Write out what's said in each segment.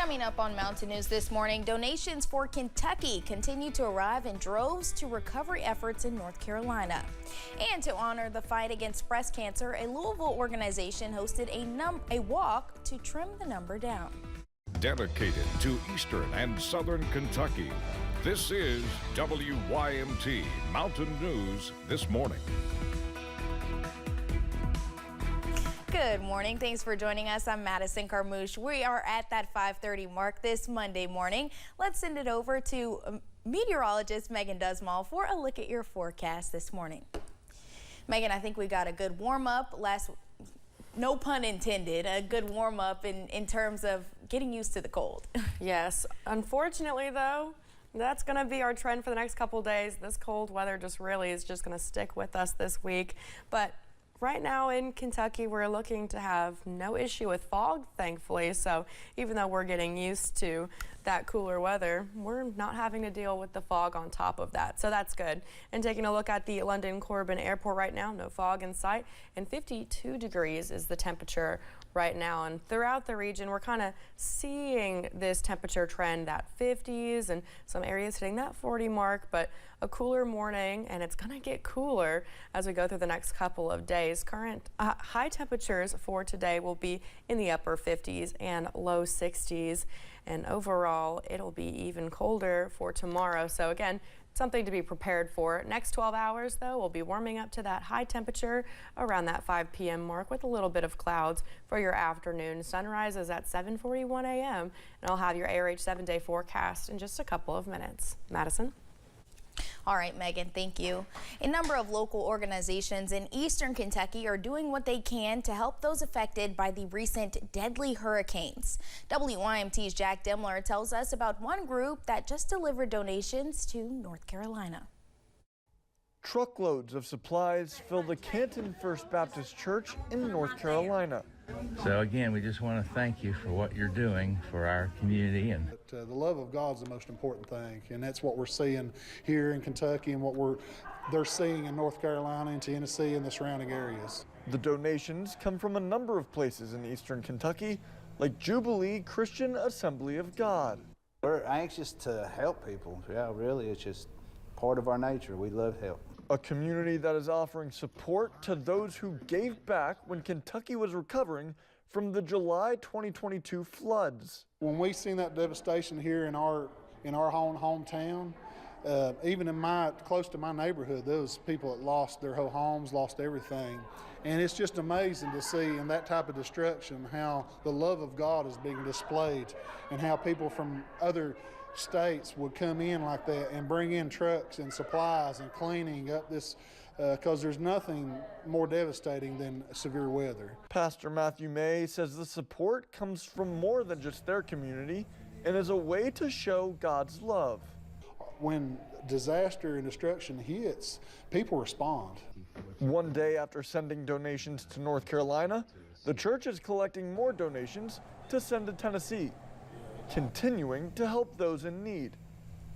Coming up on Mountain News this morning, donations for Kentucky continue to arrive in droves to recovery efforts in North Carolina. And to honor the fight against breast cancer, a Louisville organization hosted a walk to trim the number down. Dedicated to Eastern and Southern Kentucky, this is WYMT Mountain News this morning. Good morning. Thanks for joining us. I'm Madison Carmouche. We are at that 5:30 mark this Monday morning. Let's send it over to meteorologist Megan Dusmall for a look at your forecast this morning. Megan, I think we got a good warm-up no pun intended, a good warm-up in terms of getting used to the cold. Yes. Unfortunately, though, that's going to be our trend for the next couple of days. This cold weather just really is just going to stick with us this week. But right now in Kentucky, we're looking to have no issue with fog, thankfully. So even though we're getting used to that cooler weather, we're not having to deal with the fog on top of that. So that's good. And taking a look at the London Corbin Airport right now, no fog in sight, and 52 degrees is the temperature right now. And throughout the region, we're kind of seeing this temperature trend, that 50s and some areas hitting that 40 mark, but a cooler morning, and it's going to get cooler as we go through the next couple of days. Current high temperatures for today will be in the upper 50s and low 60s, and overall it'll be even colder for tomorrow. So again, something to be prepared for. Next 12 hours, though, we'll be warming up to that high temperature around that 5 p.m. mark with a little bit of clouds for your afternoon. Sunrise is at 7:41 a.m. and I'll have your ARH 7-day forecast in just a couple of minutes. Madison? All right, Megan, thank you. A number of local organizations in eastern Kentucky are doing what they can to help those affected by the recent deadly hurricanes. WYMT's Jack Demler tells us about one group that just delivered donations to North Carolina. Truckloads of supplies fill the Canton First Baptist Church in North Carolina. So again, we just want to thank you for what you're doing for our community. And the love of God is the most important thing, and that's what we're seeing here in Kentucky and what they're seeing in North Carolina and Tennessee and the surrounding areas. The donations come from a number of places in eastern Kentucky, like Jubilee Christian Assembly of God. We're anxious to help people. Yeah, really, it's just part of our nature. We love help. A community that is offering support to those who gave back when Kentucky was recovering from the July 2022 floods. When we seen that devastation here in our hometown, even close to my neighborhood, there was people that lost their whole homes, lost everything. And it's just amazing to see in that type of destruction how the love of God is being displayed and how people from other states would come in like that and bring in trucks and supplies and cleaning up this, because there's nothing more devastating than severe weather. Pastor Matthew May says the support comes from more than just their community and is a way to show God's love. When disaster and destruction hits, people respond. One day after sending donations to North Carolina, the church is collecting more donations to send to Tennessee, continuing to help those in need.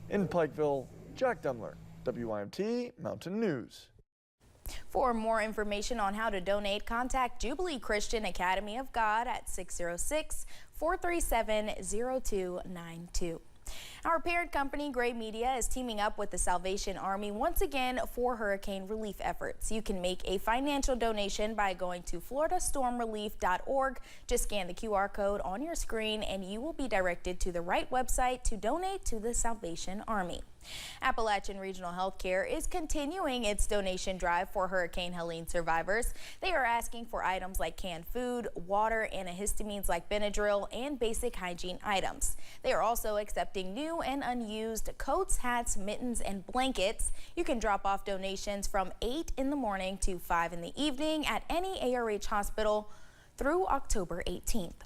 In Pikeville, Jack Demler, WYMT Mountain News. For more information on how to donate, contact Jubilee Christian Academy of God at 606-437-0292. Our parent company, Gray Media, is teaming up with the Salvation Army once again for hurricane relief efforts. You can make a financial donation by going to floridastormrelief.org. Just scan the QR code on your screen and you will be directed to the right website to donate to the Salvation Army. Appalachian Regional Healthcare is continuing its donation drive for Hurricane Helene survivors. They are asking for items like canned food, water, antihistamines like Benadryl, and basic hygiene items. They are also accepting new and unused coats, hats, mittens, and blankets. You can drop off donations from 8 in the morning to 5 in the evening at any ARH hospital through October 18th.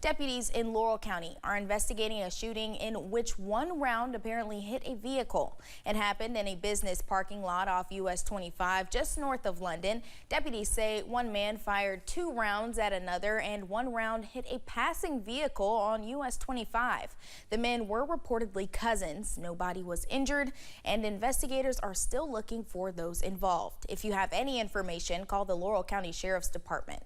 Deputies in Laurel County are investigating a shooting in which one round apparently hit a vehicle. It happened in a business parking lot off US 25 just north of London. Deputies say one man fired 2 rounds at another and 1 round hit a passing vehicle on US 25. The men were reportedly cousins. Nobody was injured and investigators are still looking for those involved. If you have any information, call the Laurel County Sheriff's Department.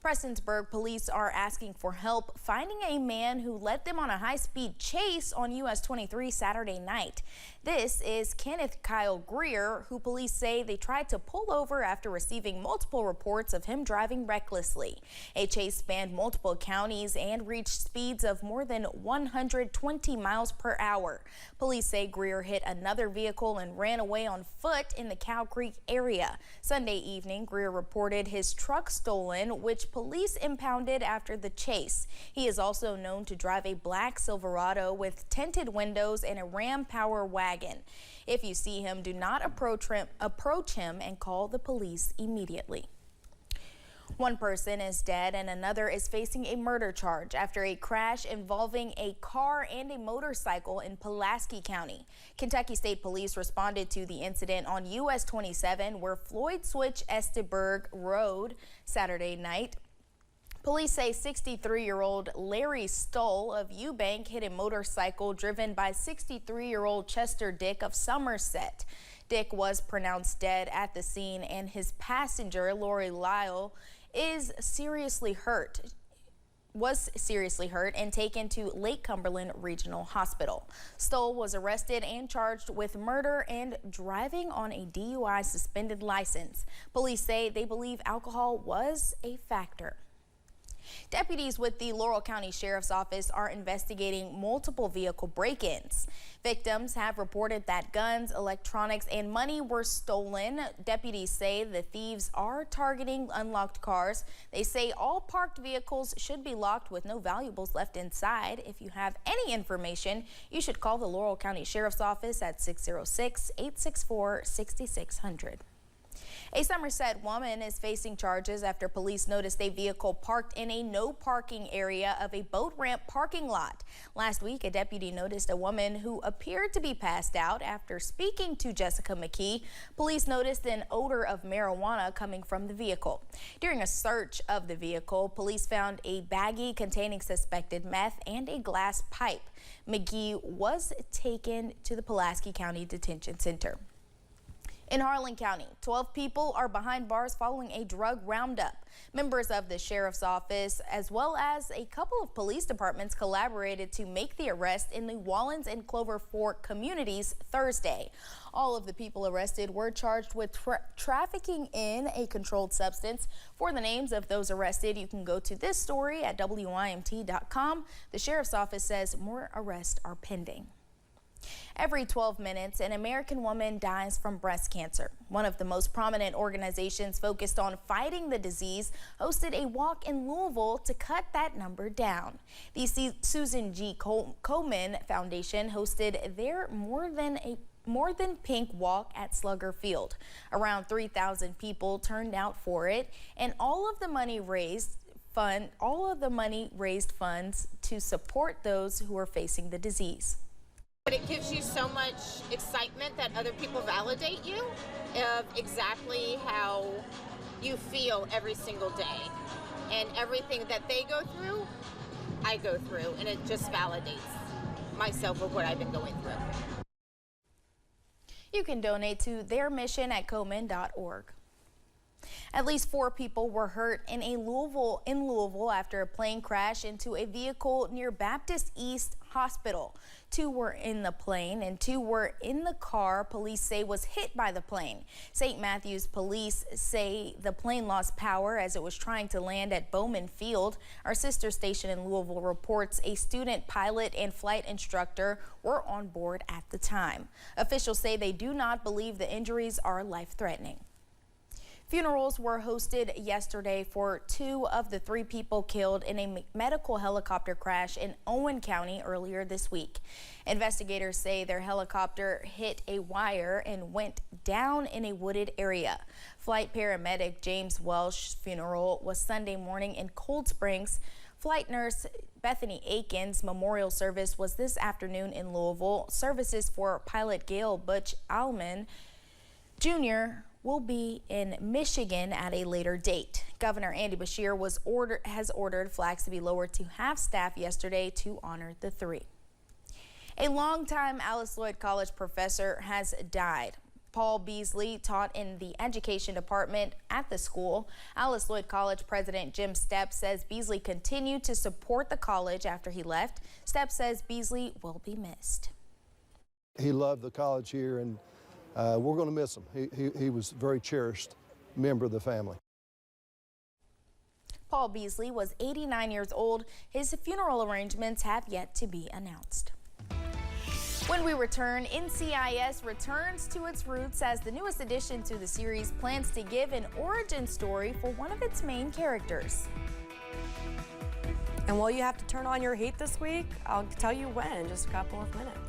Prestonsburg police are asking for help finding a man who led them on a high-speed chase on US 23 Saturday night. This is Kenneth Kyle Greer, who police say they tried to pull over after receiving multiple reports of him driving recklessly. A chase spanned multiple counties and reached speeds of more than 120 miles per hour. Police say Greer hit another vehicle and ran away on foot in the Cow Creek area. Sunday evening, Greer reported his truck stolen, which police impounded after the chase. He is also known to drive a black Silverado with tinted windows and a Ram Power wagon. If you see him, do not approach him and call the police immediately. One person is dead and another is facing a murder charge after a crash involving a car and a motorcycle in Pulaski County. Kentucky State Police responded to the incident on US 27 where Floyd Switch Esteberg Road Saturday night. Police say 63-year-old Larry Stoll of Eubank hit a motorcycle driven by 63-year-old Chester Dick of Somerset. Dick was pronounced dead at the scene and his passenger, Lori Lyle, was seriously hurt and taken to Lake Cumberland Regional Hospital. Stoll was arrested and charged with murder and driving on a DUI suspended license. Police say they believe alcohol was a factor. Deputies with the Laurel County Sheriff's Office are investigating multiple vehicle break-ins. Victims have reported that guns, electronics, and money were stolen. Deputies say the thieves are targeting unlocked cars. They say all parked vehicles should be locked with no valuables left inside. If you have any information, you should call the Laurel County Sheriff's Office at 606-864-6600. A Somerset woman is facing charges after police noticed a vehicle parked in a no parking area of a boat ramp parking lot. Last week, a deputy noticed a woman who appeared to be passed out. After speaking to Jessica McKee, police noticed an odor of marijuana coming from the vehicle. During a search of the vehicle, police found a baggie containing suspected meth and a glass pipe. McGee was taken to the Pulaski County Detention Center. In Harlan County, 12 people are behind bars following a drug roundup. Members of the sheriff's office, as well as a couple of police departments, collaborated to make the arrest in the Wallens and Clover Fork communities Thursday. All of the people arrested were charged with trafficking in a controlled substance. For the names of those arrested, you can go to this story at WYMT.com. The sheriff's office says more arrests are pending. Every 12 minutes, an American woman dies from breast cancer. One of the most prominent organizations focused on fighting the disease hosted a walk in Louisville to cut that number down. The Susan G. Komen Foundation hosted their More Than Pink walk at Slugger Field. Around 3,000 people turned out for it, and all of the money raised funds to support those who are facing the disease. But it gives you so much excitement that other people validate you of exactly how you feel every single day. And everything that they go through, I go through, and it just validates myself of what I've been going through. You can donate to their mission at komen.org. At least 4 people were hurt in Louisville after a plane crashed into a vehicle near Baptist East Hospital. 2 were in the plane and 2 were in the car police say was hit by the plane. St. Matthews police say the plane lost power as it was trying to land at Bowman Field. Our sister station in Louisville reports a student pilot and flight instructor were on board at the time. Officials say they do not believe the injuries are life-threatening. Funerals were hosted yesterday for 2 of the 3 people killed in a medical helicopter crash in Owen County earlier this week. Investigators say their helicopter hit a wire and went down in a wooded area. Flight paramedic James Welsh's funeral was Sunday morning in Cold Springs. Flight nurse Bethany Aiken's memorial service was this afternoon in Louisville. Services for pilot Gail Butch Allman Jr. will be in Michigan at a later date. Governor Andy Beshear has ordered flags to be lowered to half staff yesterday to honor the 3. A longtime Alice Lloyd College professor has died. Paul Beasley taught in the education department at the school. Alice Lloyd College President Jim Stepp says Beasley continued to support the college after he left. Stepp says Beasley will be missed. He loved the college here, and we're going to miss him. He was a very cherished member of the family. Paul Beasley was 89 years old. His funeral arrangements have yet to be announced. When we return, NCIS returns to its roots as the newest addition to the series plans to give an origin story for one of its main characters. And will you have to turn on your heat this week? I'll tell you when in just a couple of minutes.